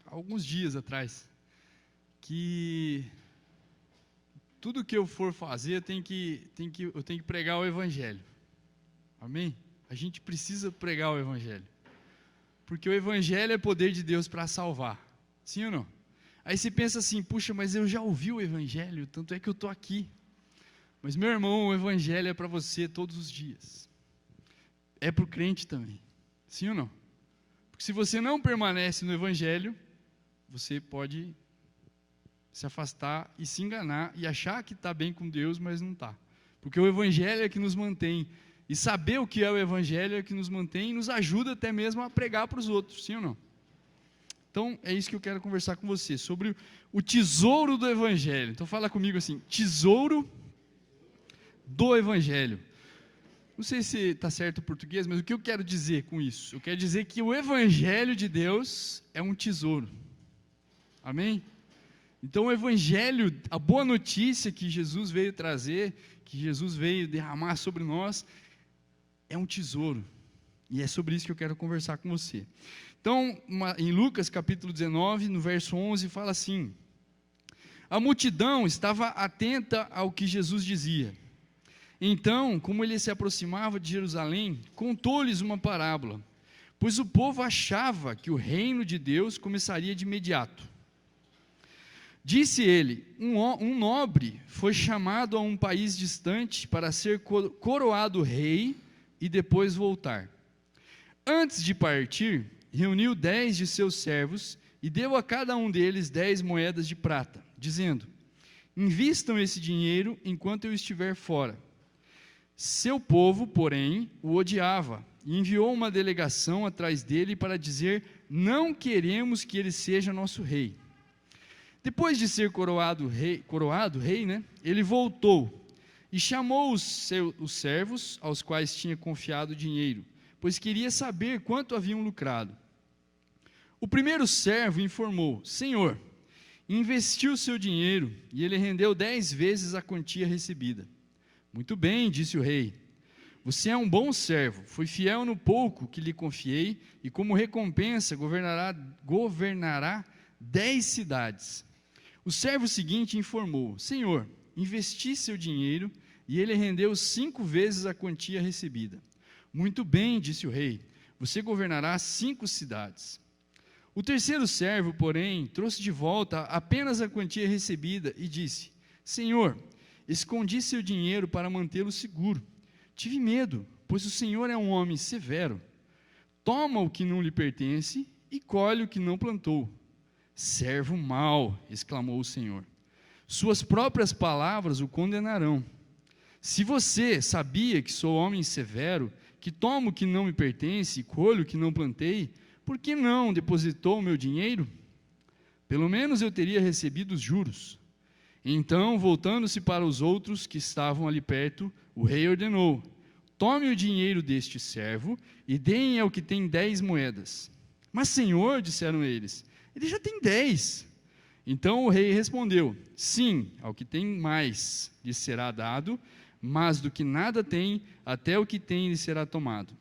Alguns dias atrás, que tudo que eu for fazer eu tenho que pregar o Evangelho. Amém? A gente precisa pregar o Evangelho, porque o Evangelho é poder de Deus para salvar. Sim ou não? Aí você pensa assim, puxa, mas eu já ouvi o Evangelho, tanto é que eu estou aqui. Mas meu irmão, o Evangelho é para você todos os dias. É para o crente também. Sim ou não? Porque se você não permanece no Evangelho, você pode se afastar e se enganar e achar que está bem com Deus, mas não está. Porque o Evangelho é que nos mantém. E saber o que é o Evangelho é que nos mantém e nos ajuda até mesmo a pregar para os outros. Sim ou não? Então, é isso que eu quero conversar com você, sobre o tesouro do Evangelho. Então, fala comigo assim, tesouro do Evangelho. Não sei se está certo o português, mas o que eu quero dizer com isso? Eu quero dizer que o Evangelho de Deus é um tesouro. Amém? Então o Evangelho, a boa notícia que Jesus veio trazer, que Jesus veio derramar sobre nós, é um tesouro. E é sobre isso que eu quero conversar com você. Então, em Lucas capítulo 19, no verso 11, fala assim: a multidão estava atenta ao que Jesus dizia. Então, como ele se aproximava de Jerusalém, contou-lhes uma parábola, pois o povo achava que o reino de Deus começaria de imediato. Disse ele: um nobre foi chamado a um país distante para ser coroado rei e depois voltar. Antes de partir, reuniu 10 de seus servos e deu a cada um deles 10 moedas de prata, dizendo: invistam esse dinheiro enquanto eu estiver fora. Seu povo, porém, o odiava e enviou uma delegação atrás dele para dizer: não queremos que ele seja nosso rei. Depois de ser coroado rei, ele voltou e chamou os servos aos quais tinha confiado o dinheiro, pois queria saber quanto haviam lucrado. O primeiro servo informou: Senhor, investiu seu dinheiro e ele rendeu 10 vezes a quantia recebida. Muito bem, disse o rei. Você é um bom servo, foi fiel no pouco que lhe confiei e como recompensa governará 10 cidades. O servo seguinte informou: Senhor, investi seu dinheiro e ele rendeu 5 vezes a quantia recebida. Muito bem, disse o rei, você governará 5 cidades. O terceiro servo, porém, trouxe de volta apenas a quantia recebida e disse: Senhor, escondi seu dinheiro para mantê-lo seguro. Tive medo, pois o Senhor é um homem severo. Toma o que não lhe pertence e colhe o que não plantou. Servo mau, exclamou o Senhor. Suas próprias palavras o condenarão. Se você sabia que sou homem severo, que tomo o que não me pertence e colho o que não plantei, por que não depositou o meu dinheiro? Pelo menos eu teria recebido os juros. Então, voltando-se para os outros que estavam ali perto, o rei ordenou: tome o dinheiro deste servo e deem ao que tem 10 moedas. Mas, senhor, disseram eles, ele já tem 10. Então o rei respondeu: sim, ao que tem mais lhe será dado, mas do que nada tem, até o que tem lhe será tomado.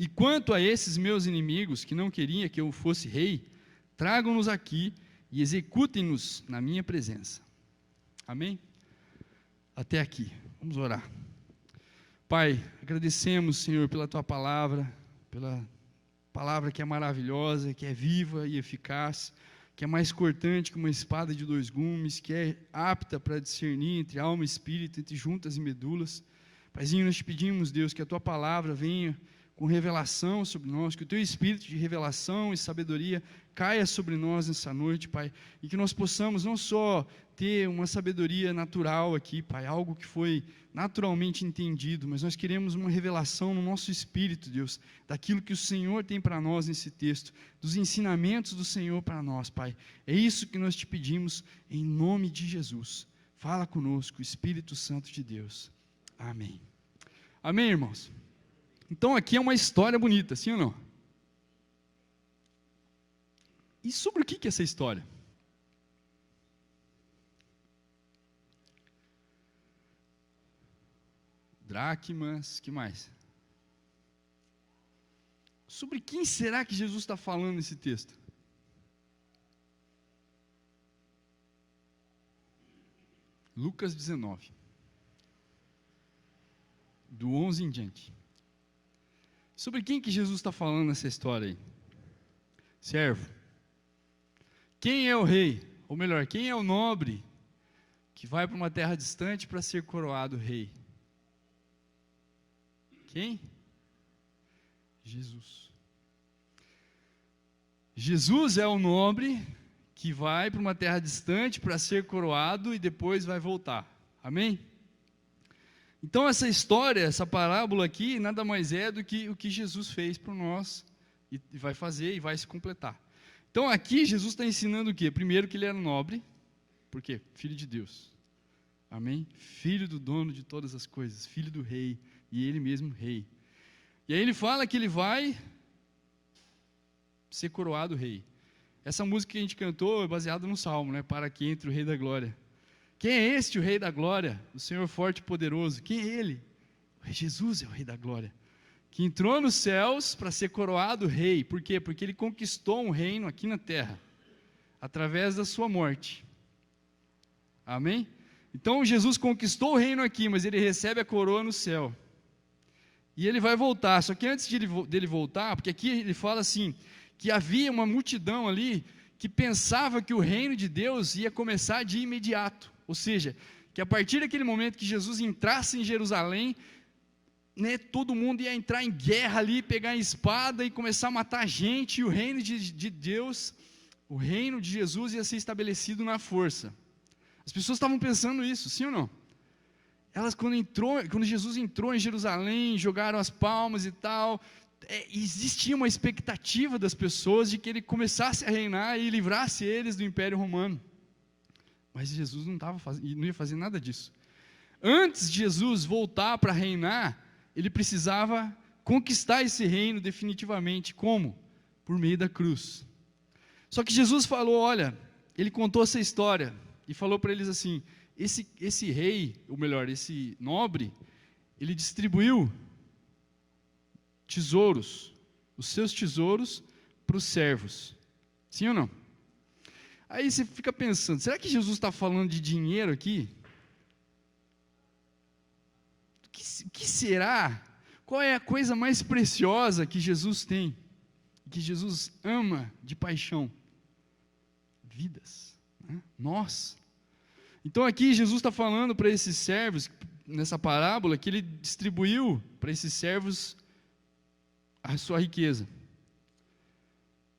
E quanto a esses meus inimigos, que não queriam que eu fosse rei, tragam-nos aqui e executem-nos na minha presença. Amém? Até aqui, vamos orar. Pai, agradecemos, Senhor, pela Tua palavra, pela palavra que é maravilhosa, que é viva e eficaz, que é mais cortante que uma espada de 2 gumes, que é apta para discernir entre alma e espírito, entre juntas e medulas. Paizinho, nós te pedimos, Deus, que a Tua palavra venha com revelação sobre nós, que o Teu Espírito de revelação e sabedoria caia sobre nós nessa noite, Pai, e que nós possamos não só ter uma sabedoria natural aqui, Pai, algo que foi naturalmente entendido, mas nós queremos uma revelação no nosso espírito, Deus, daquilo que o Senhor tem para nós nesse texto, dos ensinamentos do Senhor para nós, Pai. É isso que nós te pedimos em nome de Jesus. Fala conosco, Espírito Santo de Deus. Amém. Amém, irmãos? Então aqui é uma história bonita, sim ou não? E sobre o que é essa história? Dracmas, que mais? Sobre quem será que Jesus está falando nesse texto? Lucas 19, do 11 em diante. Sobre quem que Jesus está falando nessa história aí? Servo. Quem é o rei? Ou melhor, quem é o nobre que vai para uma terra distante para ser coroado rei? Quem? Jesus. Jesus é o nobre que vai para uma terra distante para ser coroado e depois vai voltar. Amém? Então essa história, essa parábola aqui, nada mais é do que o que Jesus fez por nós e vai fazer e vai se completar. Então aqui Jesus está ensinando o quê? Primeiro que ele era nobre, por quê? Filho de Deus. Amém? Filho do dono de todas as coisas, filho do rei, e ele mesmo rei. E aí ele fala que ele vai ser coroado rei. Essa música que a gente cantou é baseada no Salmo, né? Para que entre o Rei da Glória. Quem é este, o Rei da Glória? O Senhor forte e poderoso. Quem é ele? Jesus é o Rei da Glória. Que entrou nos céus para ser coroado rei. Por quê? Porque ele conquistou um reino aqui na terra, através da sua morte. Amém? Então Jesus conquistou o reino aqui, mas ele recebe a coroa no céu. E ele vai voltar. Só que antes dele voltar, porque aqui ele fala assim, que havia uma multidão ali que pensava que o reino de Deus ia começar de imediato. Ou seja, que a partir daquele momento que Jesus entrasse em Jerusalém, né, todo mundo ia entrar em guerra ali, pegar a espada e começar a matar gente, e o reino de Deus, o reino de Jesus ia ser estabelecido na força. As pessoas estavam pensando isso, sim ou não? Elas quando Jesus entrou em Jerusalém, jogaram as palmas e tal, existia uma expectativa das pessoas de que ele começasse a reinar e livrasse eles do Império Romano. Mas Jesus não ia fazer nada disso. Antes de Jesus voltar para reinar, ele precisava conquistar esse reino definitivamente. Como? Por meio da cruz. Só que Jesus falou, olha, ele contou essa história e falou para eles assim, esse rei, ou melhor, esse nobre, ele distribuiu tesouros, os seus tesouros para os servos. Sim ou não? Aí você fica pensando, será que Jesus está falando de dinheiro aqui? O que será? Qual é a coisa mais preciosa que Jesus tem? Que Jesus ama de paixão? Vidas. Né? Nós. Então aqui Jesus está falando para esses servos, nessa parábola, que ele distribuiu para esses servos a sua riqueza.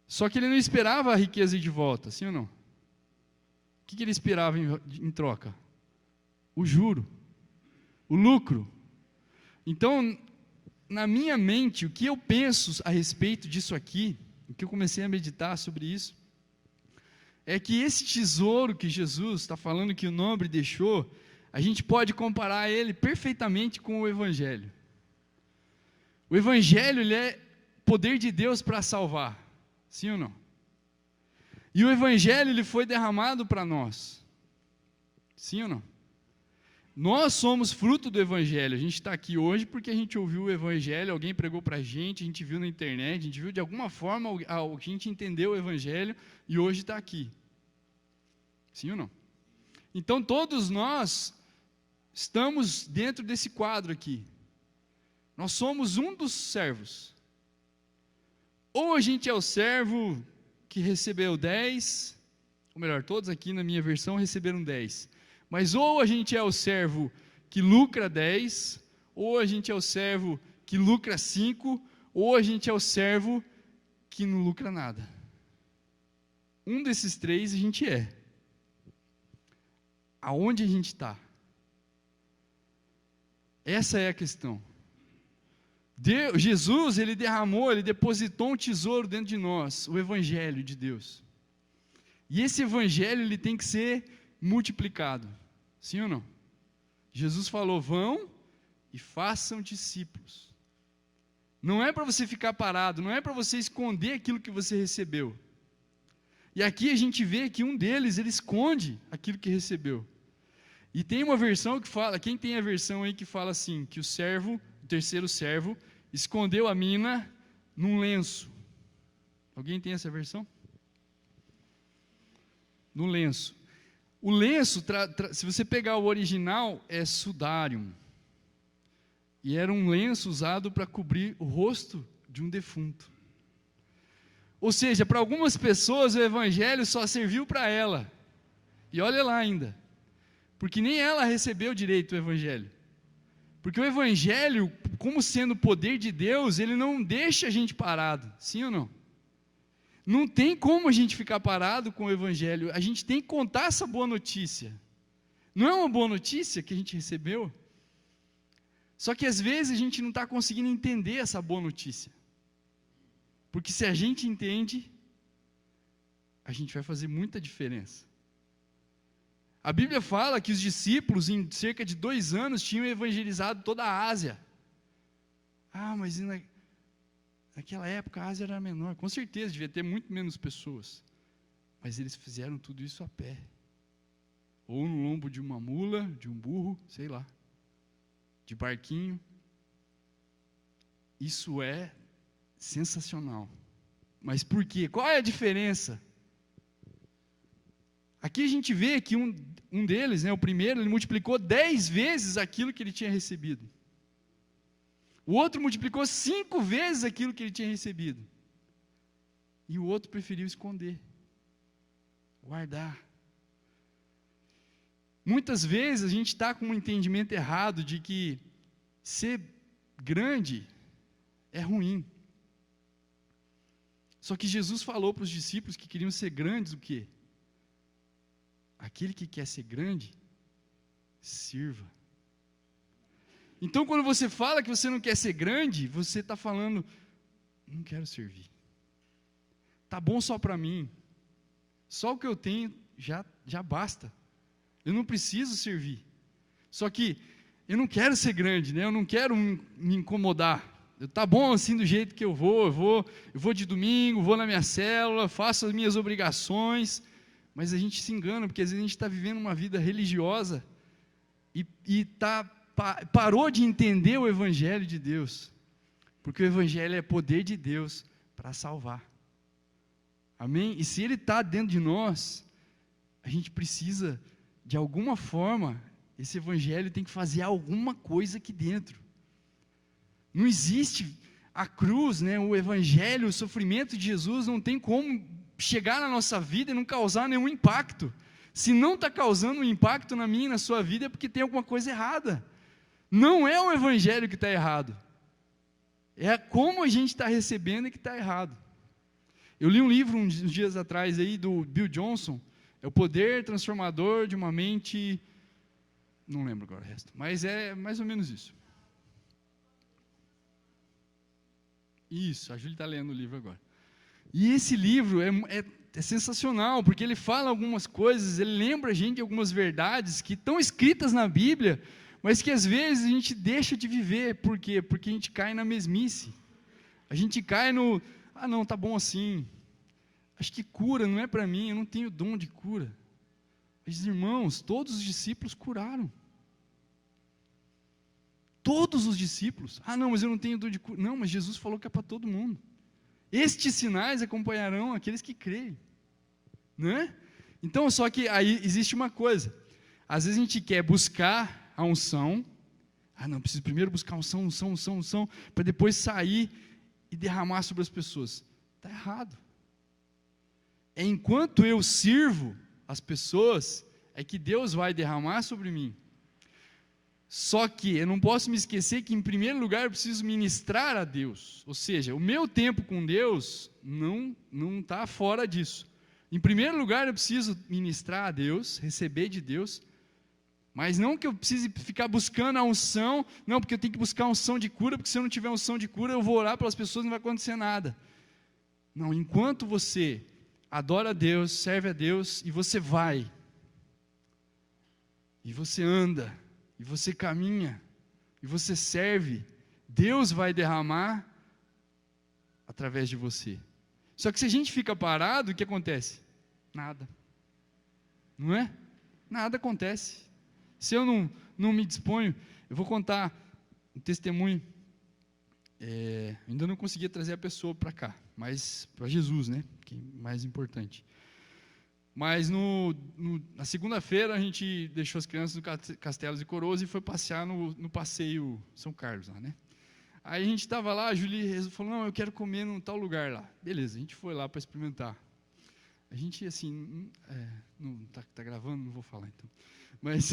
Só que ele não esperava a riqueza ir de volta, sim ou não? O que ele esperava em troca? O juro, o lucro. Então, na minha mente, o que eu penso a respeito disso aqui, o que eu comecei a meditar sobre isso, é que esse tesouro que Jesus está falando que o nobre deixou, a gente pode comparar ele perfeitamente com o Evangelho. O Evangelho, ele é poder de Deus para salvar, sim ou não? E o Evangelho, ele foi derramado para nós, sim ou não? Nós somos fruto do Evangelho. A gente está aqui hoje porque a gente ouviu o Evangelho, alguém pregou para a gente viu na internet, a gente viu de alguma forma, a gente entendeu o Evangelho e hoje está aqui. Sim ou não? Então todos nós estamos dentro desse quadro aqui. Nós somos um dos servos. Ou a gente é o servo que recebeu 10, ou melhor, todos aqui na minha versão receberam 10. Mas ou a gente é o servo que lucra 10, ou a gente é o servo que lucra 5, ou a gente é o servo que não lucra nada. Um desses três a gente é. Aonde a gente está? Essa é a questão. Jesus, ele derramou, ele depositou um tesouro dentro de nós, o Evangelho de Deus. E esse Evangelho, ele tem que ser multiplicado. Sim ou não? Jesus falou, vão e façam discípulos. Não é para você ficar parado, não é para você esconder aquilo que você recebeu. E aqui a gente vê que um deles, ele esconde aquilo que recebeu. E tem uma versão que fala, quem tem a versão aí que fala assim, que o terceiro servo, escondeu a mina num lenço. Alguém tem essa versão? No lenço. O lenço, se você pegar o original, é sudarium. E era um lenço usado para cobrir o rosto de um defunto. Ou seja, para algumas pessoas o evangelho só serviu para ela. E olha lá ainda. Porque nem ela recebeu direito o evangelho. Porque o evangelho, como sendo o poder de Deus, ele não deixa a gente parado. Sim ou não? Não tem como a gente ficar parado com o evangelho. A gente tem que contar essa boa notícia. Não é uma boa notícia que a gente recebeu? Só que às vezes a gente não está conseguindo entender essa boa notícia. Porque se a gente entende, a gente vai fazer muita diferença. A Bíblia fala que os discípulos, em cerca de 2 anos, tinham evangelizado toda a Ásia. Ah, mas naquela época a Ásia era menor. Com certeza, devia ter muito menos pessoas. Mas eles fizeram tudo isso a pé. Ou no lombo de uma mula, de um burro, sei lá. De barquinho. Isso é sensacional. Mas por quê? Qual é a diferença? Aqui a gente vê que um deles, o primeiro, ele multiplicou 10 vezes aquilo que ele tinha recebido. O outro multiplicou 5 vezes aquilo que ele tinha recebido. E o outro preferiu esconder, guardar. Muitas vezes a gente está com um entendimento errado de que ser grande é ruim. Só que Jesus falou para os discípulos que queriam ser grandes o quê? Aquele que quer ser grande, sirva. Então, quando você fala que você não quer ser grande, você está falando, não quero servir. Tá bom só para mim. Só o que eu tenho já basta. Eu não preciso servir. Só que eu não quero ser grande, né? Eu não quero me incomodar. Tá bom assim do jeito que eu vou de domingo, vou na minha célula, faço as minhas obrigações. Mas a gente se engana, porque às vezes a gente está vivendo uma vida religiosa e parou de entender o Evangelho de Deus. Porque o Evangelho é poder de Deus para salvar. Amém? E se ele está dentro de nós, a gente precisa, de alguma forma, esse Evangelho tem que fazer alguma coisa aqui dentro. Não existe a cruz, o Evangelho, o sofrimento de Jesus, não tem como chegar na nossa vida e não causar nenhum impacto. Se não está causando um impacto na minha e na sua vida, é porque tem alguma coisa errada. Não é o Evangelho que está errado. É como a gente está recebendo que está errado. Eu li um livro uns dias atrás aí do Bill Johnson, é o poder transformador de uma mente, não lembro agora o resto, mas é mais ou menos isso. Isso, a Júlia está lendo o livro agora. E esse livro é sensacional, porque ele fala algumas coisas, ele lembra a gente de algumas verdades que estão escritas na Bíblia, mas que às vezes a gente deixa de viver. Por quê? Porque a gente cai na mesmice. A gente cai no, não, tá bom assim. Acho que cura não é para mim, eu não tenho dom de cura. Mas irmãos, todos os discípulos curaram. Todos os discípulos. Não, mas eu não tenho dom de cura. Não, mas Jesus falou que é para todo mundo. Estes sinais acompanharão aqueles que creem, né? Então, só que aí existe uma coisa, às vezes a gente quer buscar a unção, não, preciso primeiro buscar unção, para depois sair e derramar sobre as pessoas. Está errado. É enquanto eu sirvo as pessoas, é que Deus vai derramar sobre mim. Só que eu não posso me esquecer que, em primeiro lugar, eu preciso ministrar a Deus. Ou seja, o meu tempo com Deus não está fora disso. Em primeiro lugar, eu preciso ministrar a Deus, receber de Deus, mas não que eu precise ficar buscando a unção, não, porque eu tenho que buscar a unção de cura, porque se eu não tiver unção de cura, eu vou orar pelas pessoas e não vai acontecer nada. Não, enquanto você adora a Deus, serve a Deus, e você vai, e você anda, e você caminha, e você serve, Deus vai derramar através de você. Só que se a gente fica parado, o que acontece? Nada. Não é? Nada acontece. Se eu não me disponho, eu vou contar um testemunho. ainda não conseguia trazer a pessoa para cá, mas para Jesus, né? Que é mais importante. Mas na segunda-feira a gente deixou as crianças no Castelos e Coroas e foi passear no passeio São Carlos lá, né? Aí a gente estava lá, a Julie falou, não, eu quero comer num tal lugar lá. Beleza, a gente foi lá para experimentar. A gente, assim, não tá gravando, não vou falar então. Mas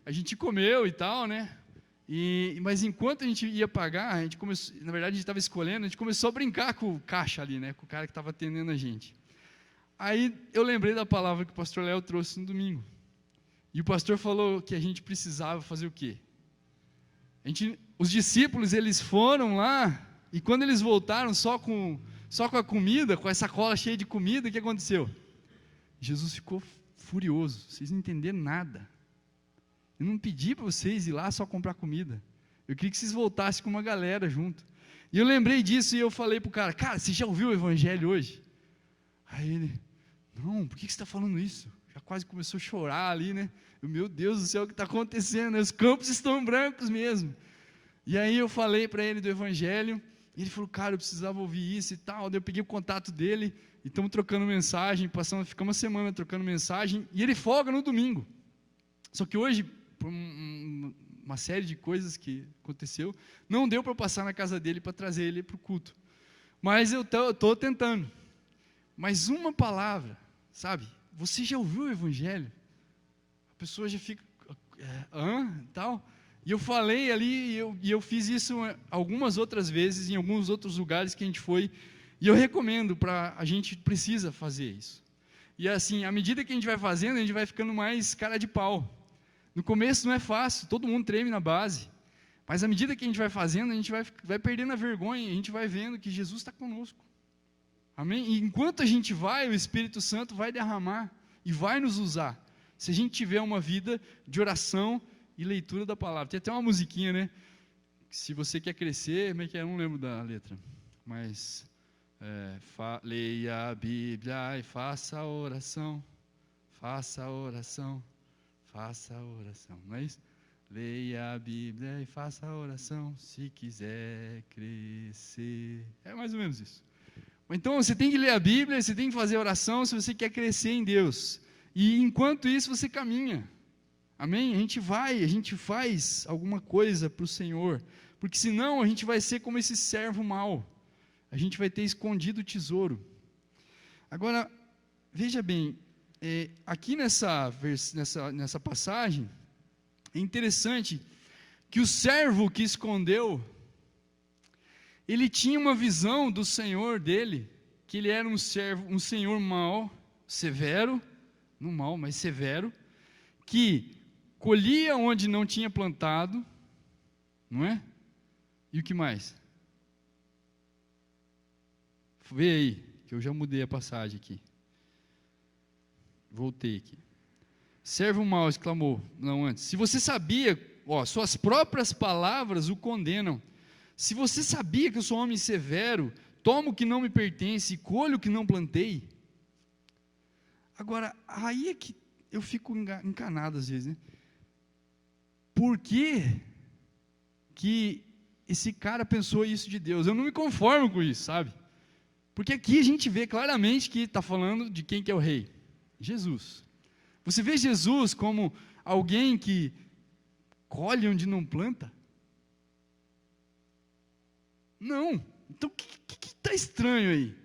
a gente comeu e tal, né? Mas enquanto a gente ia pagar, a gente começou, na verdade a gente estava escolhendo, a gente começou a brincar com o caixa ali, né? Com o cara que estava atendendo a gente. Aí eu lembrei da palavra que o pastor Léo trouxe no domingo. E o pastor falou que a gente precisava fazer o quê? Os discípulos, eles foram lá, e quando eles voltaram só com a comida, com essa sacola cheia de comida, o que aconteceu? Jesus ficou furioso, vocês não entenderam nada. Eu não pedi para vocês ir lá só comprar comida. Eu queria que vocês voltassem com uma galera junto. E eu lembrei disso e eu falei para o cara, você já ouviu o evangelho hoje? Aí ele, não, por que você está falando isso? Já quase começou a chorar ali, né? Meu Deus do céu, o que está acontecendo? Os campos estão brancos mesmo. E aí eu falei para ele do evangelho, e ele falou, cara, eu precisava ouvir isso e tal. Daí eu peguei o contato dele, e estamos trocando mensagem, ficamos uma semana trocando mensagem, e ele folga no domingo. Só que hoje, por uma série de coisas que aconteceu, não deu para eu passar na casa dele para trazer ele para o culto. Mas eu estou tentando. Mas uma palavra, sabe? Você já ouviu o evangelho? A pessoa já fica, tal. E eu falei ali, e eu fiz isso algumas outras vezes, em alguns outros lugares que a gente foi, e eu recomendo, a gente precisa fazer isso. E assim, à medida que a gente vai fazendo, a gente vai ficando mais cara de pau. No começo não é fácil, todo mundo treme na base, mas à medida que a gente vai fazendo, a gente vai perdendo a vergonha, a gente vai vendo que Jesus está conosco. Amém? E enquanto a gente vai, o Espírito Santo vai derramar e vai nos usar. Se a gente tiver uma vida de oração e leitura da palavra. Tem até uma musiquinha, né? Se você quer crescer, como é que é? Eu não lembro da letra. Mas, leia a Bíblia e faça a oração. Faça a oração. Faça a oração. Não é isso? Leia a Bíblia e faça a oração, se quiser crescer. É mais ou menos isso. Então, você tem que ler a Bíblia, você tem que fazer oração se você quer crescer em Deus. E enquanto isso, você caminha. Amém? A gente faz alguma coisa para o Senhor. Porque senão a gente vai ser como esse servo mau. A gente vai ter escondido o tesouro. Agora, veja bem, aqui nessa passagem, é interessante que o servo que escondeu, ele tinha uma visão do Senhor dele, que ele era um senhor mau, severo, não mau, mas severo, que colhia onde não tinha plantado, não é? E o que mais? Vê aí, que eu já mudei a passagem aqui. Voltei aqui. Servo mau, exclamou, não antes. Se você sabia, suas próprias palavras o condenam. Se você sabia que eu sou homem severo, tomo o que não me pertence e colho o que não plantei. Agora, aí é que eu fico encanado às vezes, né? Por que esse cara pensou isso de Deus? Eu não me conformo com isso, sabe? Porque aqui a gente vê claramente que está falando de quem que é o rei? Jesus. Você vê Jesus como alguém que colhe onde não planta? Não. Então, o que está estranho aí?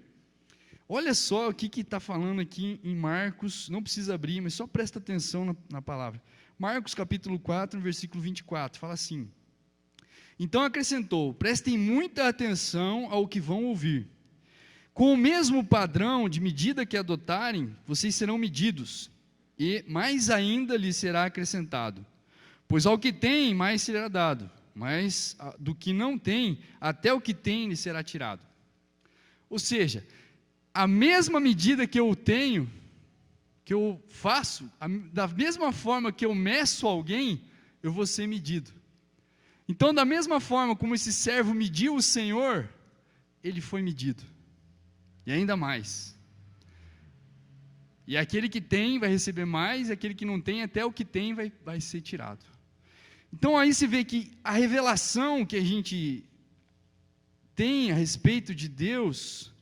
Olha só o que está falando aqui em Marcos, não precisa abrir, mas só presta atenção na palavra. Marcos capítulo 4, versículo 24, fala assim: então acrescentou, prestem muita atenção ao que vão ouvir. Com o mesmo padrão de medida que adotarem, vocês serão medidos, e mais ainda lhes será acrescentado. Pois ao que tem, mais será dado, mas do que não tem, até o que tem lhe será tirado. Ou seja, a mesma medida que eu tenho, que eu faço, da mesma forma que eu meço alguém, eu vou ser medido. Então, da mesma forma como esse servo mediu o Senhor, ele foi medido. E ainda mais. E aquele que tem vai receber mais, e aquele que não tem, até o que tem vai ser tirado. Então aí se vê que a revelação que a gente tem a respeito de Deus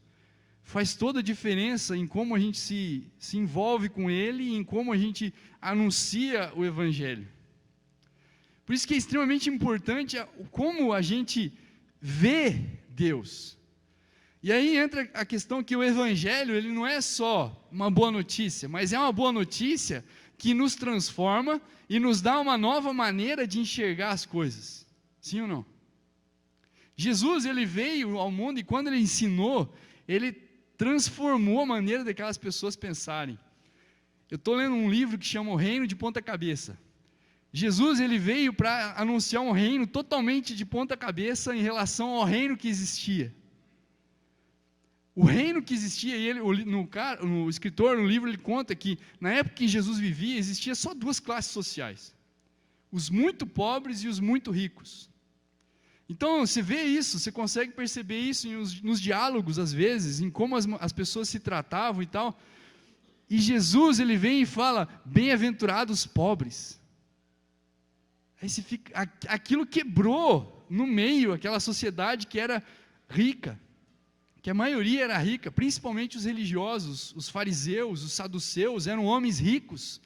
faz toda a diferença em como a gente se envolve com Ele e em como a gente anuncia o Evangelho. Por isso que é extremamente importante como a gente vê Deus. E aí entra a questão que o Evangelho, ele não é só uma boa notícia, mas é uma boa notícia que nos transforma e nos dá uma nova maneira de enxergar as coisas. Sim ou não? Jesus, ele veio ao mundo e quando ele ensinou, ele transformou a maneira daquelas pessoas pensarem. Eu estou lendo um livro que chama O Reino de Ponta Cabeça. Jesus, ele veio para anunciar um reino totalmente de ponta cabeça em relação ao reino que existia. O reino que existia, e ele, no escritor, no livro, ele conta que na época que Jesus vivia, existia só duas classes sociais. Os muito pobres e os muito ricos. Então, você vê isso, você consegue perceber isso nos diálogos, às vezes, em como as pessoas se tratavam e tal. E Jesus, ele vem e fala, bem-aventurados os pobres. Aí você fica, aquilo quebrou no meio, aquela sociedade que era rica, que a maioria era rica, principalmente os religiosos, os fariseus, os saduceus, eram homens ricos,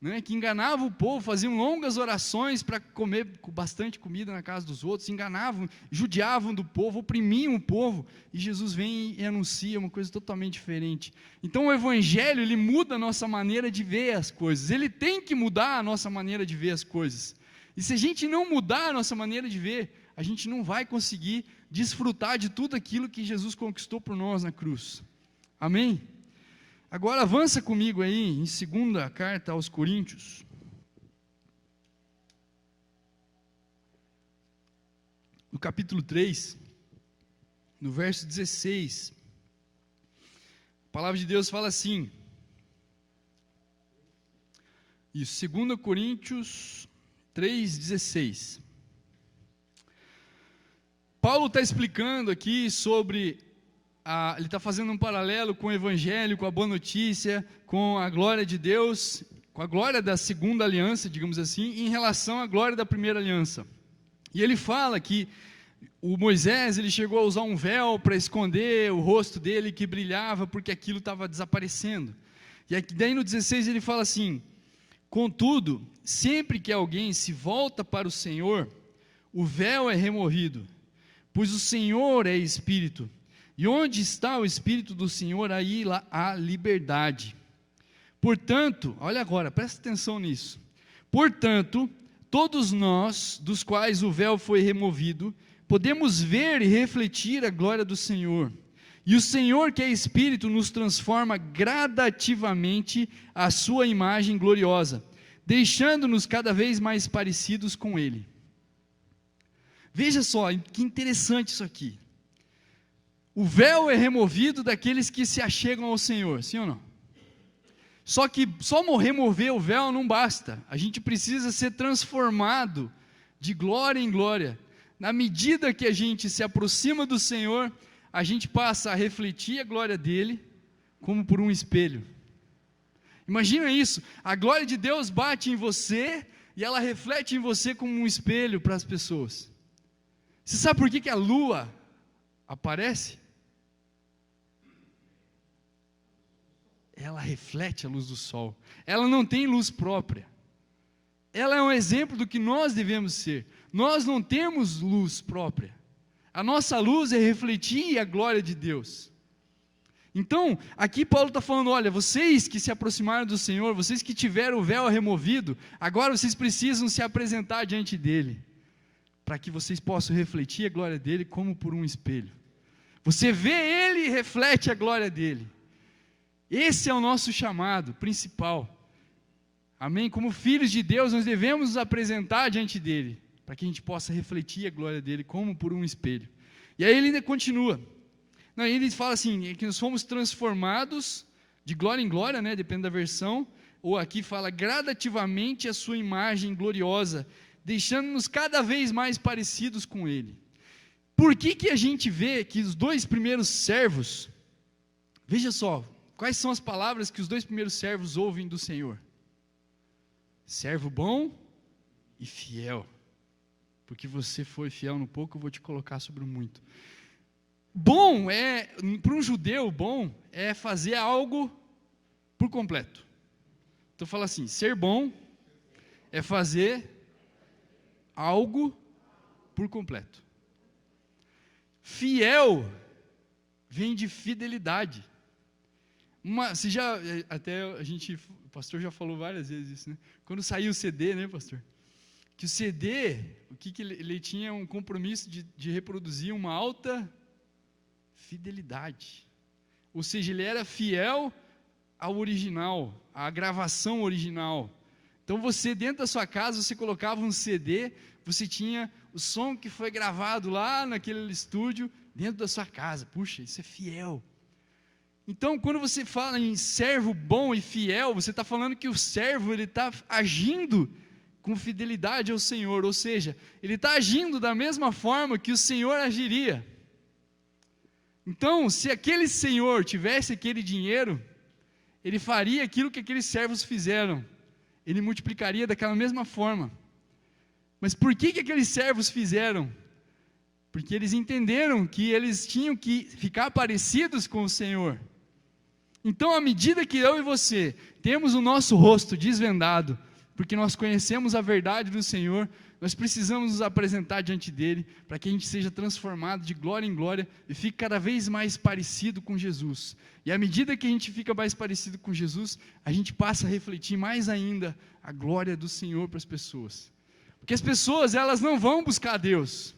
né, que enganavam o povo, faziam longas orações para comer bastante comida na casa dos outros, enganavam, judiavam do povo, oprimiam o povo, e Jesus vem e anuncia uma coisa totalmente diferente. Então o Evangelho, ele muda a nossa maneira de ver as coisas, ele tem que mudar a nossa maneira de ver as coisas, e se a gente não mudar a nossa maneira de ver, a gente não vai conseguir desfrutar de tudo aquilo que Jesus conquistou por nós na cruz. Amém? Agora avança comigo aí em 2ª carta aos Coríntios. No capítulo 3, no verso 16. A palavra de Deus fala assim. Isso, 2 Coríntios 3,16. Paulo está explicando aqui sobre, ele está fazendo um paralelo com o Evangelho, com a boa notícia, com a glória de Deus, com a glória da segunda aliança, digamos assim, em relação à glória da primeira aliança. E ele fala que o Moisés, ele chegou a usar um véu para esconder o rosto dele que brilhava, porque aquilo estava desaparecendo. E daí no 16 ele fala assim, contudo, sempre que alguém se volta para o Senhor, o véu é removido, pois o Senhor é Espírito, e onde está o Espírito do Senhor, aí lá há liberdade. Portanto, olha agora, presta atenção nisso. Portanto, todos nós, dos quais o véu foi removido, podemos ver e refletir a glória do Senhor. E o Senhor, que é Espírito, nos transforma gradativamente à sua imagem gloriosa, deixando-nos cada vez mais parecidos com Ele. Veja só, que interessante isso aqui. O véu é removido daqueles que se achegam ao Senhor, sim ou não? Só que só remover o véu não basta, a gente precisa ser transformado de glória em glória. Na medida que a gente se aproxima do Senhor, a gente passa a refletir a glória dEle, como por um espelho. Imagina isso, a glória de Deus bate em você, e ela reflete em você como um espelho para as pessoas. Você sabe por que a lua aparece? Ela reflete a luz do sol. Ela não tem luz própria. Ela é um exemplo do que nós devemos ser. Nós não temos luz própria. A nossa luz é refletir a glória de Deus. Então, aqui Paulo está falando, olha, vocês que se aproximaram do Senhor, vocês que tiveram o véu removido, agora vocês precisam se apresentar diante dEle, para que vocês possam refletir a glória dEle como por um espelho. Você vê Ele e reflete a glória dEle. Esse é o nosso chamado principal. Amém? Como filhos de Deus, nós devemos nos apresentar diante dEle, para que a gente possa refletir a glória dEle como por um espelho. E aí ele ainda continua. Não, ele fala assim, que nós fomos transformados de glória em glória, né, depende da versão, ou aqui fala gradativamente a sua imagem gloriosa, deixando-nos cada vez mais parecidos com Ele. Por que a gente vê que os dois primeiros servos, veja só, quais são as palavras que os dois primeiros servos ouvem do Senhor? Servo bom e fiel, porque você foi fiel no pouco, eu vou te colocar sobre o muito. Bom para um judeu, bom é fazer algo por completo. Então fala assim, ser bom é fazer algo por completo. Fiel vem de fidelidade. O pastor já falou várias vezes isso, né? Quando saiu o CD, né, pastor? Que o CD, ele tinha um compromisso de reproduzir uma alta fidelidade. Ou seja, ele era fiel ao original, à gravação original. Então você, dentro da sua casa, você colocava um CD, você tinha o som que foi gravado lá naquele estúdio, dentro da sua casa. Puxa, isso é fiel. Então, quando você fala em servo bom e fiel, você está falando que o servo está agindo com fidelidade ao Senhor, ou seja, ele está agindo da mesma forma que o Senhor agiria. Então, se aquele senhor tivesse aquele dinheiro, ele faria aquilo que aqueles servos fizeram, ele multiplicaria daquela mesma forma. Mas por que aqueles servos fizeram? Porque eles entenderam que eles tinham que ficar parecidos com o Senhor. Então, à medida que eu e você temos o nosso rosto desvendado, porque nós conhecemos a verdade do Senhor, nós precisamos nos apresentar diante dele, para que a gente seja transformado de glória em glória e fique cada vez mais parecido com Jesus. E à medida que a gente fica mais parecido com Jesus, a gente passa a refletir mais ainda a glória do Senhor para as pessoas. Porque as pessoas, elas não vão buscar Deus.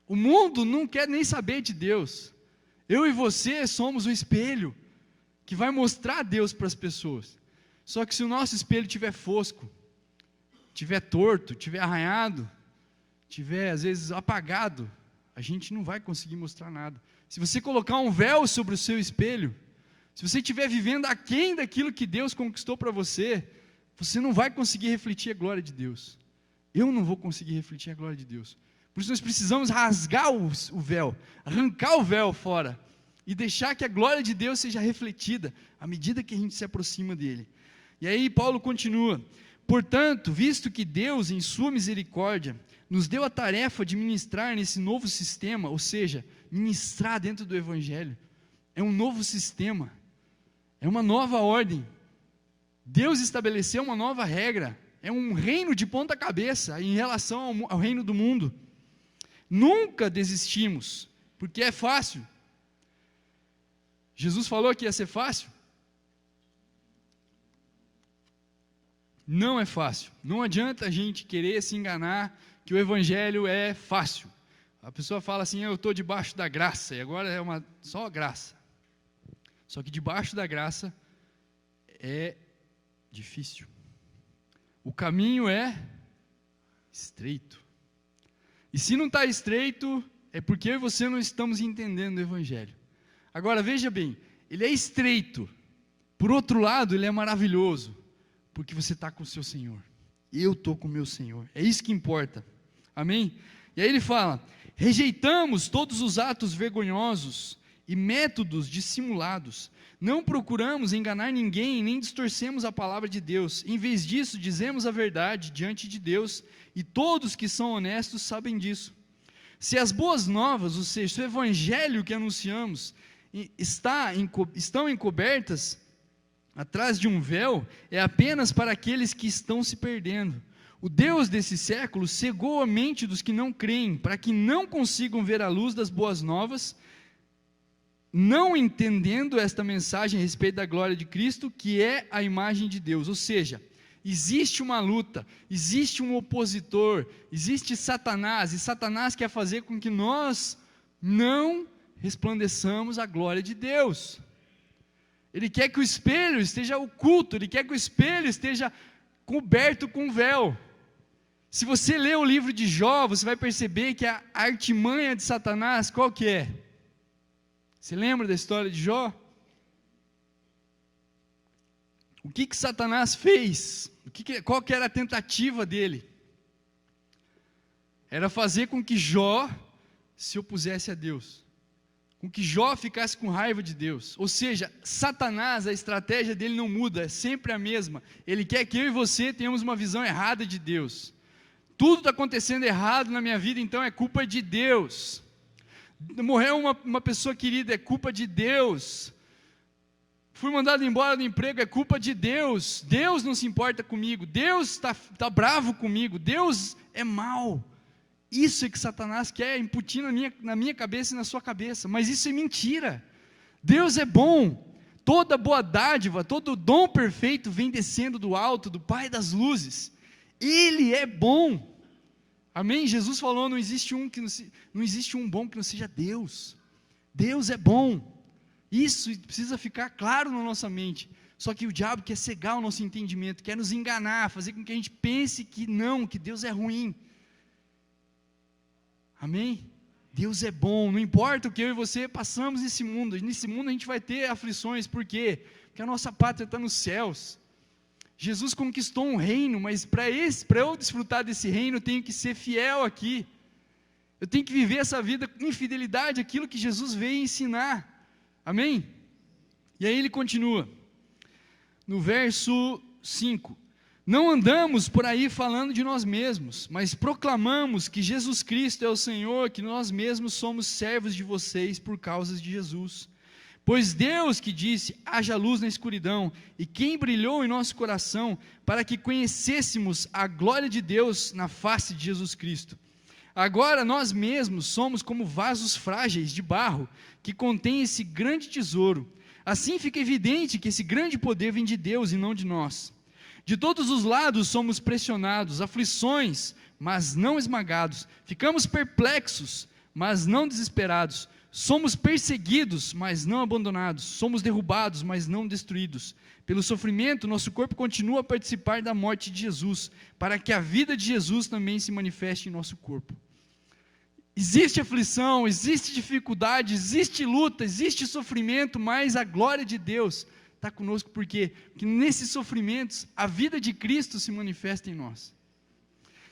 O mundo não quer nem saber de Deus. Eu e você somos o espelho que vai mostrar Deus para as pessoas. Só que se o nosso espelho estiver fosco, estiver torto, estiver arranhado, estiver às vezes apagado, a gente não vai conseguir mostrar nada. Se você colocar um véu sobre o seu espelho, se você estiver vivendo aquém daquilo que Deus conquistou para você, você não vai conseguir refletir a glória de Deus. Eu não vou conseguir refletir a glória de Deus. Por isso nós precisamos rasgar o véu, arrancar o véu fora e deixar que a glória de Deus seja refletida à medida que a gente se aproxima dele. E aí Paulo continua: portanto, visto que Deus, em sua misericórdia, nos deu a tarefa de ministrar nesse novo sistema, ou seja, ministrar dentro do Evangelho, é um novo sistema, é uma nova ordem. Deus estabeleceu uma nova regra, é um reino de ponta cabeça em relação ao reino do mundo. Nunca desistimos, porque é fácil. Jesus falou que ia ser fácil? Não é fácil. Não adianta a gente querer se enganar que o Evangelho é fácil. A pessoa fala assim, eu estou debaixo da graça, e agora é só a graça. Só que debaixo da graça é difícil. O caminho é estreito. E se não está estreito, é porque eu e você não estamos entendendo o Evangelho. Agora veja bem, ele é estreito. Por outro lado, ele é maravilhoso. Porque você está com o seu Senhor, eu estou com o meu Senhor, é isso que importa, amém? E aí ele fala, rejeitamos todos os atos vergonhosos e métodos dissimulados, não procuramos enganar ninguém, nem distorcemos a palavra de Deus, em vez disso dizemos a verdade diante de Deus, e todos que são honestos sabem disso. Se as boas novas, ou seja, se o Evangelho que anunciamos estão encobertas atrás de um véu, é apenas para aqueles que estão se perdendo. O Deus desse século cegou a mente dos que não creem, para que não consigam ver a luz das boas novas, não entendendo esta mensagem a respeito da glória de Cristo, que é a imagem de Deus. Ou seja, existe uma luta, existe um opositor, existe Satanás, e Satanás quer fazer com que nós não resplandeçamos a glória de Deus. Ele quer que o espelho esteja oculto, ele quer que o espelho esteja coberto com véu. Se você ler o livro de Jó, você vai perceber que a artimanha de Satanás, qual que é? Você lembra da história de Jó? O que Satanás fez? Qual que era a tentativa dele? Era fazer com que Jó se opusesse a Deus. Com que Jó ficasse com raiva de Deus. Ou seja, Satanás, a estratégia dele não muda, é sempre a mesma. Ele quer que eu e você tenhamos uma visão errada de Deus. Tudo está acontecendo errado na minha vida, então é culpa de Deus. Morreu uma pessoa querida, é culpa de Deus. Fui mandado embora do emprego, é culpa de Deus. Deus não se importa comigo, Deus está bravo comigo, Deus é mau. Isso é que Satanás quer incutir na minha cabeça e na sua cabeça, mas isso é mentira. Deus é bom, toda boa dádiva, todo dom perfeito vem descendo do alto, do Pai das luzes. Ele é bom. Amém? Jesus falou, não existe um bom que não seja Deus. Deus é bom. Isso precisa ficar claro na nossa mente. Só que o diabo quer cegar o nosso entendimento, quer nos enganar, fazer com que a gente pense que não, que Deus é ruim. Amém? Deus é bom, não importa o que eu e você passamos nesse mundo a gente vai ter aflições, por quê? Porque a nossa pátria está nos céus. Jesus conquistou um reino, mas para eu desfrutar desse reino, eu tenho que ser fiel aqui, eu tenho que viver essa vida em fidelidade àquilo que Jesus veio ensinar, amém? E aí ele continua, no verso 5, não andamos por aí falando de nós mesmos, mas proclamamos que Jesus Cristo é o Senhor, que nós mesmos somos servos de vocês por causa de Jesus. Pois Deus que disse, haja luz na escuridão, e quem brilhou em nosso coração, para que conhecêssemos a glória de Deus na face de Jesus Cristo. Agora nós mesmos somos como vasos frágeis de barro, que contém esse grande tesouro. Assim fica evidente que esse grande poder vem de Deus e não de nós. De todos os lados somos pressionados, aflições, mas não esmagados. Ficamos perplexos, mas não desesperados. Somos perseguidos, mas não abandonados. Somos derrubados, mas não destruídos. Pelo sofrimento, nosso corpo continua a participar da morte de Jesus, para que a vida de Jesus também se manifeste em nosso corpo. Existe aflição, existe dificuldade, existe luta, existe sofrimento, mas a glória de Deus está conosco, por quê? Porque nesses sofrimentos, a vida de Cristo se manifesta em nós.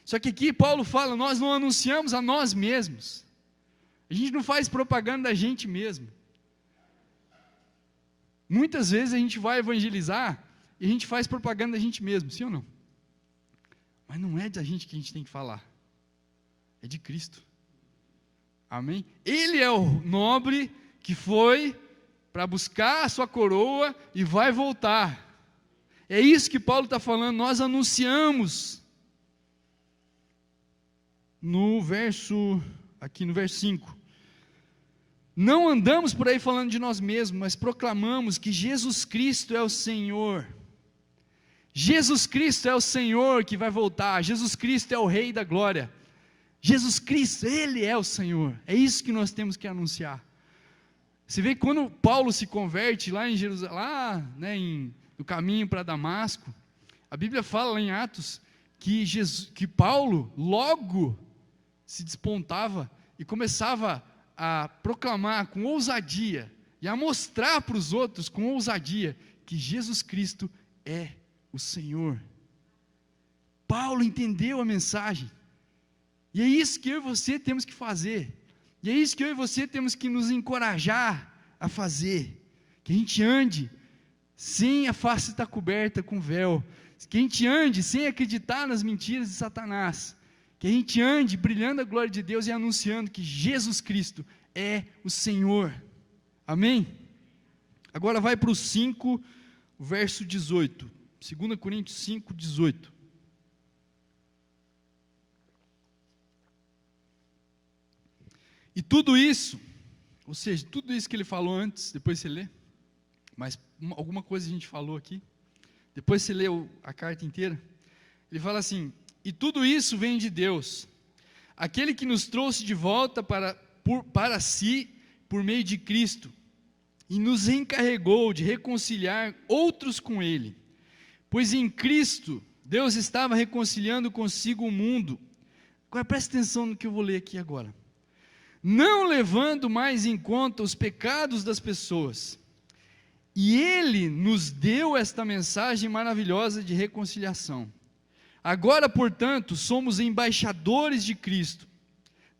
Só que aqui Paulo fala, nós não anunciamos a nós mesmos. A gente não faz propaganda da gente mesmo. Muitas vezes a gente vai evangelizar e a gente faz propaganda da gente mesmo, sim ou não? Mas não é da gente que a gente tem que falar, é de Cristo. Amém? Ele é o nobre que foi para buscar a sua coroa e vai voltar. É isso que Paulo está falando, nós anunciamos. Aqui no verso 5. Não andamos por aí falando de nós mesmos, mas proclamamos que Jesus Cristo é o Senhor. Jesus Cristo é o Senhor que vai voltar, Jesus Cristo é o Rei da glória. Jesus Cristo, Ele é o Senhor, é isso que nós temos que anunciar. Você vê que quando Paulo se converte lá em Jerusalém, no caminho para Damasco, a Bíblia fala lá em Atos, que Paulo logo se despontava e começava a proclamar com ousadia, e a mostrar para os outros com ousadia, que Jesus Cristo é o Senhor. Paulo entendeu a mensagem, e é isso que eu e você temos que fazer, e é isso que eu e você temos que nos encorajar a fazer, que a gente ande sem a face estar coberta com véu, que a gente ande sem acreditar nas mentiras de Satanás, que a gente ande brilhando a glória de Deus e anunciando que Jesus Cristo é o Senhor, amém? Agora vai para o 5, verso 18, 2 Coríntios 5, 18. E tudo isso, ou seja, tudo isso que ele falou antes, depois você lê, mas alguma coisa a gente falou aqui, depois você lê a carta inteira, ele fala assim, e tudo isso vem de Deus, aquele que nos trouxe de volta para si, por meio de Cristo, e nos encarregou de reconciliar outros com Ele, pois em Cristo, Deus estava reconciliando consigo o mundo. Agora presta atenção no que eu vou ler aqui agora. Não levando mais em conta os pecados das pessoas, e Ele nos deu esta mensagem maravilhosa de reconciliação. Agora, portanto, somos embaixadores de Cristo.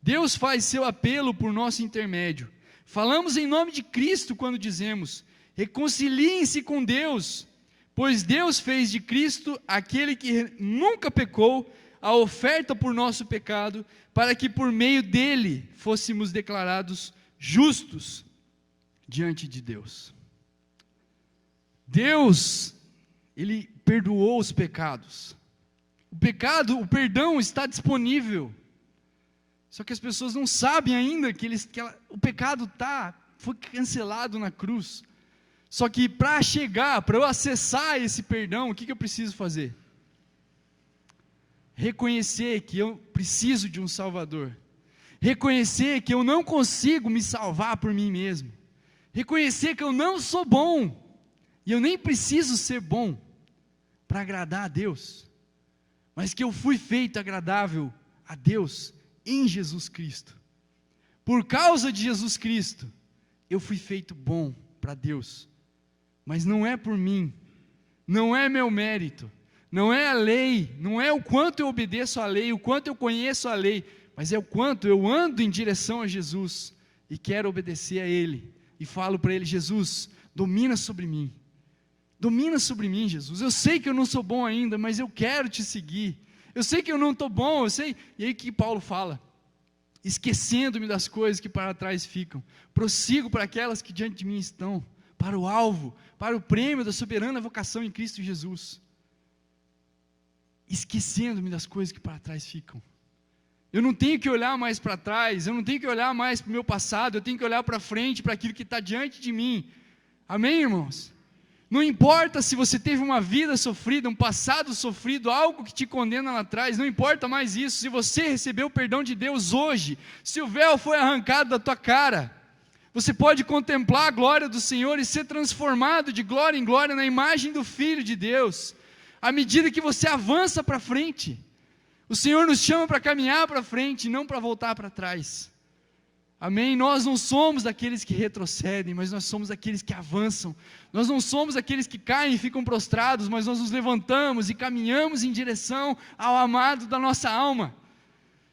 Deus faz seu apelo por nosso intermédio. Falamos em nome de Cristo quando dizemos, reconciliem-se com Deus, pois Deus fez de Cristo, aquele que nunca pecou, a oferta por nosso pecado, para que por meio dele fôssemos declarados justos diante de Deus. Deus, Ele perdoou os pecados. O perdão está disponível. Só que as pessoas não sabem ainda que o pecado foi cancelado na cruz. Só que para eu acessar esse perdão, o que eu preciso fazer? Reconhecer que eu preciso de um Salvador. Reconhecer que eu não consigo me salvar por mim mesmo. Reconhecer que eu não sou bom. E eu nem preciso ser bom para agradar a Deus. Mas que eu fui feito agradável a Deus em Jesus Cristo. Por causa de Jesus Cristo, eu fui feito bom para Deus. Mas não é por mim, não é meu mérito, não é a lei, não é o quanto eu obedeço à lei, o quanto eu conheço a lei, mas é o quanto eu ando em direção a Jesus e quero obedecer a Ele. E falo para Ele: Jesus, domina sobre mim, Jesus. Eu sei que eu não sou bom ainda, mas eu quero te seguir. Eu sei que eu não estou bom, eu sei. E aí que Paulo fala: esquecendo-me das coisas que para trás ficam, prossigo para aquelas que diante de mim estão, para o alvo, para o prêmio da soberana vocação em Cristo Jesus. Esquecendo-me das coisas que para trás ficam. Eu não tenho que olhar mais para trás, eu não tenho que olhar mais para o meu passado, eu tenho que olhar para frente, para aquilo que está diante de mim. Amém, irmãos? Não importa se você teve uma vida sofrida, um passado sofrido, algo que te condena lá atrás, não importa mais isso. Se você recebeu o perdão de Deus hoje, se o véu foi arrancado da tua cara, você pode contemplar a glória do Senhor e ser transformado de glória em glória na imagem do Filho de Deus, à medida que você avança para frente. O Senhor nos chama para caminhar para frente, não para voltar para trás. Amém? Nós não somos daqueles que retrocedem, mas nós somos aqueles que avançam. Nós não somos aqueles que caem e ficam prostrados, mas nós nos levantamos e caminhamos em direção ao amado da nossa alma.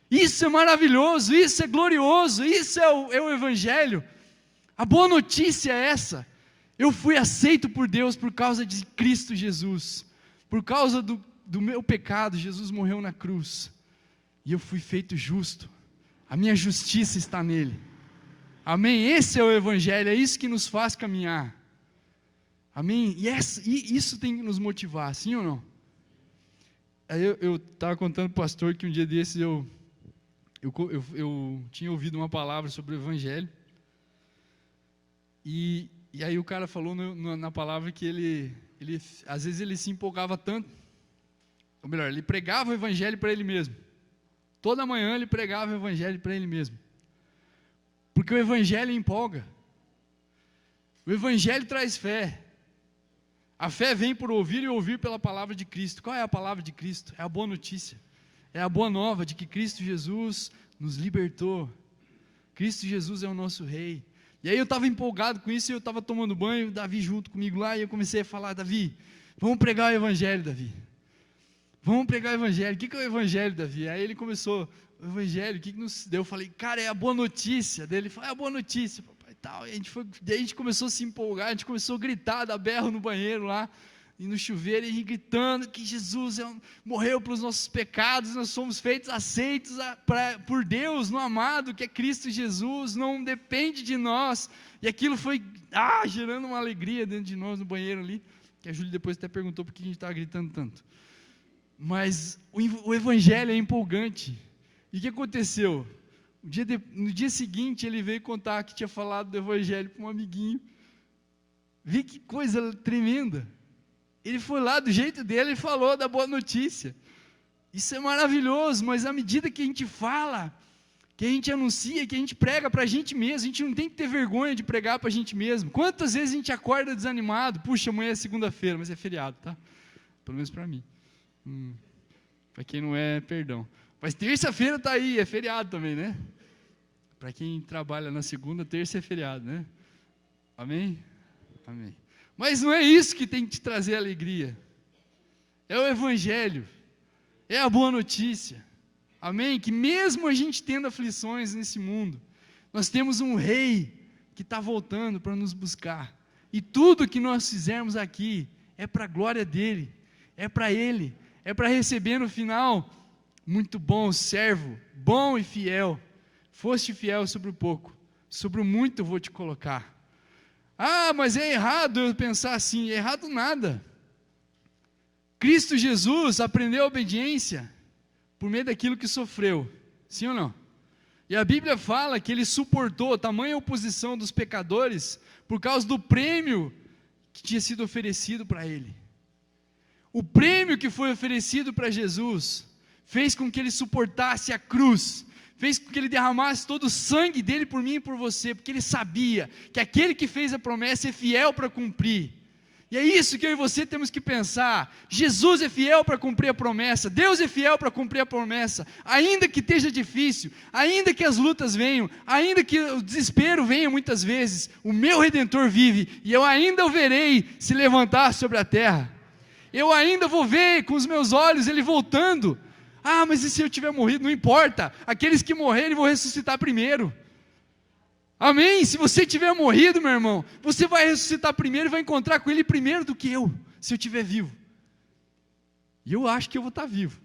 Isso é maravilhoso, isso é glorioso, isso é o Evangelho. A boa notícia é essa: eu fui aceito por Deus por causa de Cristo Jesus. Por causa do meu pecado, Jesus morreu na cruz, e eu fui feito justo. A minha justiça está nele. Amém? Esse é o Evangelho, é isso que nos faz caminhar. Amém? E isso tem que nos motivar, sim ou não? Aí eu estava contando para o pastor que um dia desses eu tinha ouvido uma palavra sobre o Evangelho. E aí o cara falou na palavra que ele às vezes ele se empolgava tanto, ou melhor, ele pregava o Evangelho para ele mesmo. Toda manhã ele pregava o Evangelho para ele mesmo. Porque o Evangelho empolga. O Evangelho traz fé. A fé vem por ouvir e ouvir pela palavra de Cristo. Qual é a palavra de Cristo? É a boa notícia. É a boa nova de que Cristo Jesus nos libertou. Cristo Jesus é o nosso Rei. E aí eu estava empolgado com isso, e eu estava tomando banho, Davi junto comigo lá, e eu comecei a falar: Davi, vamos pregar o Evangelho, Davi. Vamos pregar o Evangelho. O que é o Evangelho, Davi? Aí ele começou: o Evangelho, o que nos deu? Eu falei: cara, é a boa notícia. Daí ele falou: é a boa notícia, papai, e tal. E daí a gente começou a se empolgar, a gente começou a gritar, dar berro no banheiro lá, e no chuveiro, e gritando que Jesus morreu pelos nossos pecados, nós somos feitos aceitos por Deus, no amado, que é Cristo Jesus, não depende de nós. E aquilo foi gerando uma alegria dentro de nós no banheiro ali, que a Júlia depois até perguntou por que a gente estava gritando tanto. Mas o Evangelho é empolgante. E o que aconteceu? No dia seguinte ele veio contar que tinha falado do Evangelho para um amiguinho. Vê que coisa tremenda. Ele foi lá do jeito dele e falou da boa notícia. Isso é maravilhoso, mas à medida que a gente fala, que a gente anuncia, que a gente prega para a gente mesmo, a gente não tem que ter vergonha de pregar para a gente mesmo. Quantas vezes a gente acorda desanimado? Puxa, amanhã é segunda-feira, mas é feriado, tá? Pelo menos para mim. Para quem não é, perdão. Mas terça-feira está aí, é feriado também, né? Para quem trabalha na segunda, terça é feriado, né? Amém? Amém. Mas não é isso que tem que te trazer alegria. É o Evangelho. É a boa notícia. Amém? Que mesmo a gente tendo aflições nesse mundo, nós temos um Rei que está voltando para nos buscar. E tudo que nós fizermos aqui é para a glória dEle. É para Ele. É para receber no final: muito bom, servo, bom e fiel. Foste fiel sobre o pouco, sobre o muito eu vou te colocar. Ah, mas é errado eu pensar assim. É errado nada. Cristo Jesus aprendeu a obediência por meio daquilo que sofreu. Sim ou não? E a Bíblia fala que ele suportou tamanha oposição dos pecadores por causa do prêmio que tinha sido oferecido para ele. O prêmio que foi oferecido para Jesus fez com que ele suportasse a cruz, fez com que ele derramasse todo o sangue dele por mim e por você, porque ele sabia que aquele que fez a promessa é fiel para cumprir. E é isso que eu e você temos que pensar. Jesus é fiel para cumprir a promessa, Deus é fiel para cumprir a promessa, ainda que esteja difícil, ainda que as lutas venham, ainda que o desespero venha muitas vezes, o meu Redentor vive, e eu ainda o verei se levantar sobre a terra. Eu ainda vou ver com os meus olhos ele voltando. Ah, mas e se eu tiver morrido? Não importa, aqueles que morrerem vão ressuscitar primeiro. Amém? Se você tiver morrido, meu irmão, você vai ressuscitar primeiro e vai encontrar com ele primeiro do que eu, se eu estiver vivo. E eu acho que eu vou estar vivo.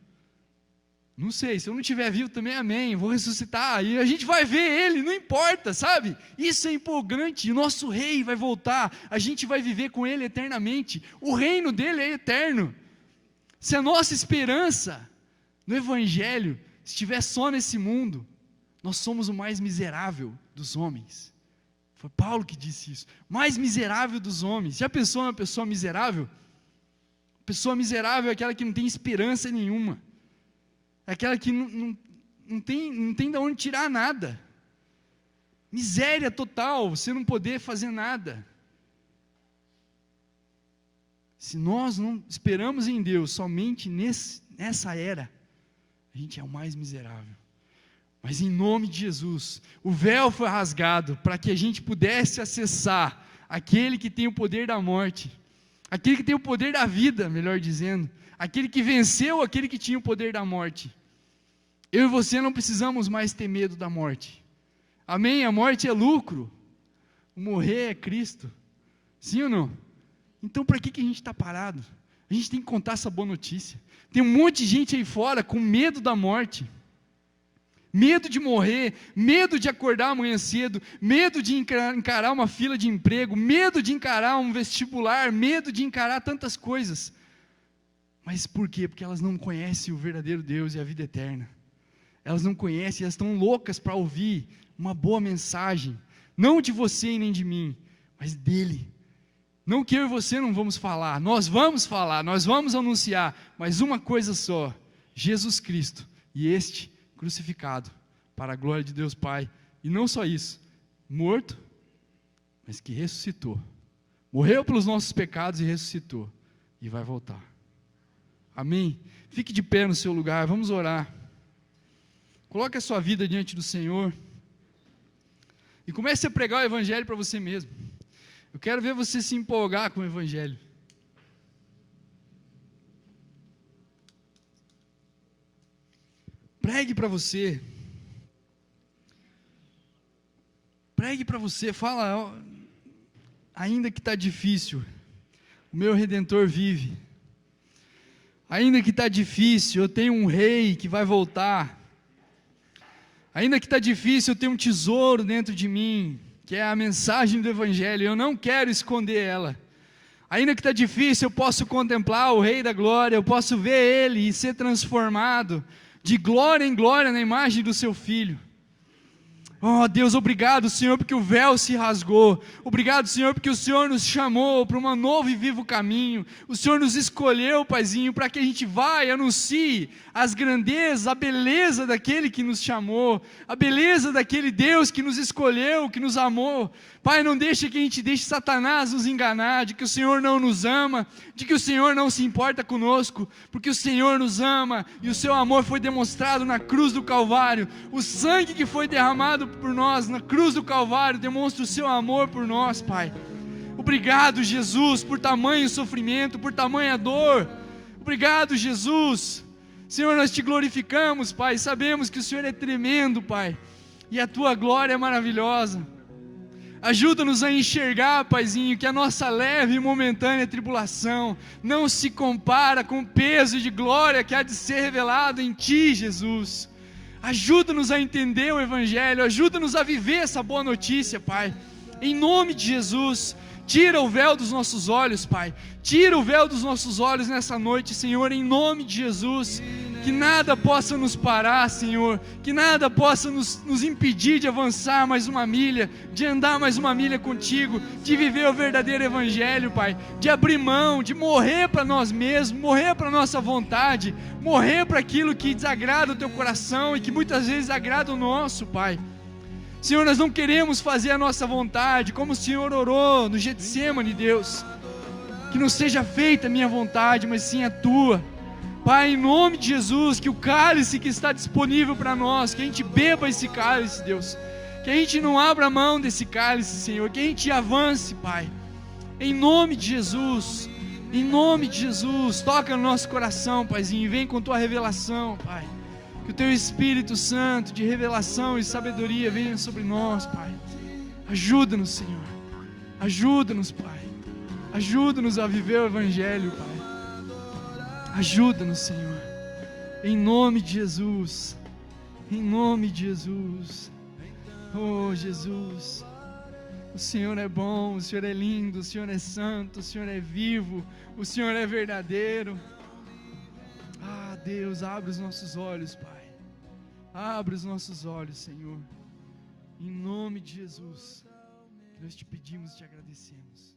Não sei, se eu não estiver vivo também, amém, vou ressuscitar, e a gente vai ver ele, não importa, sabe? Isso é empolgante, o nosso rei vai voltar, a gente vai viver com ele eternamente, o reino dele é eterno. Se a nossa esperança no evangelho estiver só nesse mundo, nós somos o mais miserável dos homens. Foi Paulo que disse isso, mais miserável dos homens. Já pensou uma pessoa miserável? Pessoa miserável é aquela que não tem esperança nenhuma, é aquela que não tem de onde tirar nada, miséria total, você não poder fazer nada. Se nós não esperamos em Deus somente nessa era, a gente é o mais miserável. Mas em nome de Jesus, o véu foi rasgado para que a gente pudesse acessar aquele que tem o poder da morte, aquele que tem o poder da vida, melhor dizendo, aquele que venceu aquele que tinha o poder da morte. Eu e você não precisamos mais ter medo da morte. Amém? A morte é lucro, o morrer é Cristo. Sim ou não? Então para que a gente está parado? A gente tem que contar essa boa notícia. Tem um monte de gente aí fora com medo da morte, medo de morrer, medo de acordar amanhã cedo, medo de encarar uma fila de emprego, medo de encarar um vestibular, medo de encarar tantas coisas. Mas por quê? Porque elas não conhecem o verdadeiro Deus e a vida eterna. Elas não conhecem, elas estão loucas para ouvir uma boa mensagem, não de você e nem de mim, mas dele. Não que eu e você não vamos falar, nós vamos anunciar, mas uma coisa só, Jesus Cristo, e este crucificado, para a glória de Deus Pai, e não só isso, morto, mas que ressuscitou, morreu pelos nossos pecados e ressuscitou, e vai voltar. Amém? Fique de pé no seu lugar, vamos orar. Coloque a sua vida diante do Senhor, e comece a pregar o Evangelho para você mesmo. Eu quero ver você se empolgar com o Evangelho. Pregue para você. Pregue para você. Fala, ainda que está difícil, o meu Redentor vive. Ainda que está difícil, eu tenho um rei que vai voltar. Ainda que está difícil, eu tenho um tesouro dentro de mim, que é a mensagem do Evangelho, eu não quero esconder ela. Ainda que está difícil, eu posso contemplar o Rei da Glória, eu posso ver Ele e ser transformado de glória em glória na imagem do Seu Filho. Oh Deus, obrigado Senhor, porque o véu se rasgou. Obrigado Senhor, porque o Senhor nos chamou para um novo e vivo caminho. O Senhor nos escolheu, Paizinho, para que a gente vá e anuncie as grandezas, a beleza daquele que nos chamou, a beleza daquele Deus que nos escolheu, que nos amou. Pai, não deixe que a gente deixe Satanás nos enganar, de que o Senhor não nos ama, de que o Senhor não se importa conosco, porque o Senhor nos ama, e o seu amor foi demonstrado na cruz do Calvário. O sangue que foi derramado por nós na cruz do Calvário demonstra o seu amor por nós, Pai. Obrigado, Jesus, por tamanho sofrimento, por tamanha dor. Obrigado, Jesus. Senhor, nós te glorificamos, Pai, sabemos que o Senhor é tremendo, Pai, e a tua glória é maravilhosa. Ajuda-nos a enxergar, Paizinho, que a nossa leve e momentânea tribulação não se compara com o peso de glória que há de ser revelado em Ti, Jesus. Ajuda-nos a entender o Evangelho, ajuda-nos a viver essa boa notícia, Pai. Em nome de Jesus, tira o véu dos nossos olhos, Pai. Tira o véu dos nossos olhos nessa noite, Senhor, em nome de Jesus. Que nada possa nos parar, Senhor. Que nada possa nos impedir de avançar mais uma milha, de andar mais uma milha contigo, de viver o verdadeiro Evangelho, Pai. De abrir mão, de morrer para nós mesmos, morrer para a nossa vontade, morrer para aquilo que desagrada o Teu coração e que muitas vezes agrada o nosso, Pai. Senhor, nós não queremos fazer a nossa vontade, como o Senhor orou no Getsêmani, Deus. Que não seja feita a minha vontade, mas sim a Tua. Pai, em nome de Jesus, que o cálice que está disponível para nós, que a gente beba esse cálice, Deus. Que a gente não abra mão desse cálice, Senhor. Que a gente avance, Pai. Em nome de Jesus. Em nome de Jesus. Toca no nosso coração, Paizinho. Vem com Tua revelação, Pai. Que o Teu Espírito Santo de revelação e sabedoria venha sobre nós, Pai. Ajuda-nos, Senhor. Ajuda-nos, Pai. Ajuda-nos a viver o Evangelho, Pai. Ajuda-nos, Senhor. Em nome de Jesus. Em nome de Jesus. Oh, Jesus. O Senhor é bom, o Senhor é lindo, o Senhor é santo, o Senhor é vivo, o Senhor é verdadeiro. Ah, Deus, abre os nossos olhos, Pai. Abre os nossos olhos, Senhor. Em nome de Jesus, que nós te pedimos e te agradecemos.